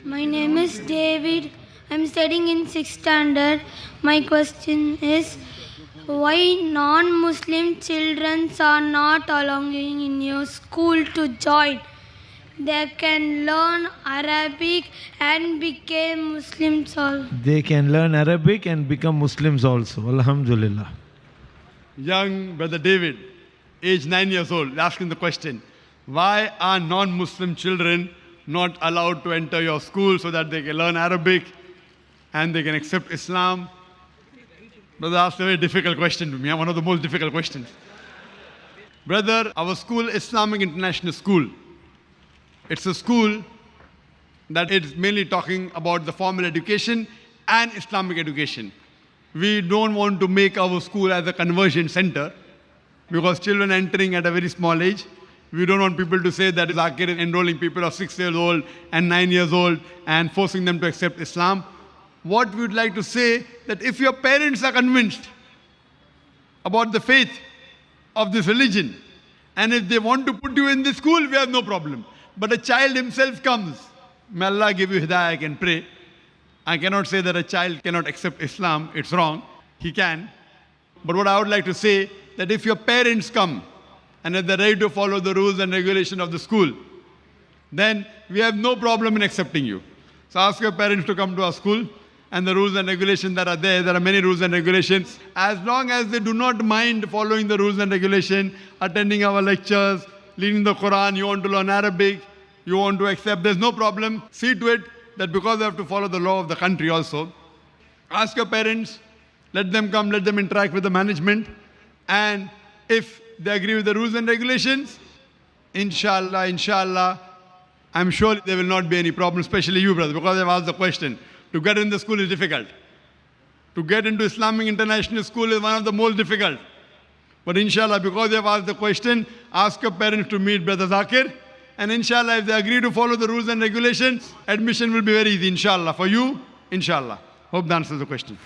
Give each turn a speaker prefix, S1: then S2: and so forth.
S1: My name is David. I'm studying in 6th standard. My question is why non-Muslim children are not allowing in your school to join? They can learn Arabic and become Muslims also.
S2: They can learn Arabic and become Muslims also. Alhamdulillah.
S3: Young brother David, age 9 years old, asking the question, why are non-Muslim children not allowed to enter your school so that they can learn Arabic and they can accept Islam? Brother asked a very difficult question to me, one of the most difficult questions. Brother, our school, Islamic International School, it's a school that is mainly talking about the formal education and Islamic education. We don't want to make our school as a conversion center because children entering at a very small age, we don't want people to say that Zakir is enrolling people of 6 years old and 9 years old and forcing them to accept Islam. What we would like to say that if your parents are convinced about the faith of this religion and if they want to put you in this school, we have no problem. But a child himself comes, may Allah give you hidayah, I can pray. I cannot say that a child cannot accept Islam, it's wrong, he can. But what I would like to say, that if your parents come and if they're ready to follow the rules and regulations of the school, then we have no problem in accepting you. So ask your parents to come to our school and the rules and regulations that are there are many rules and regulations. As long as they do not mind following the rules and regulations, attending our lectures, reading the Quran, you want to learn Arabic, you want to accept, there's no problem. See to it that because they have to follow the law of the country also. Ask your parents, let them come, let them interact with the management, and if they agree with the rules and regulations, inshallah, I'm sure there will not be any problem, especially you, brother, because I've asked the question. To get in the school is difficult. To get into Islamic International School is one of the most difficult. But inshallah, because they've asked the question, ask your parents to meet Brother Zakir. And inshallah, if they agree to follow the rules and regulations, admission will be very easy, inshallah. For you, inshallah. Hope that answers the question.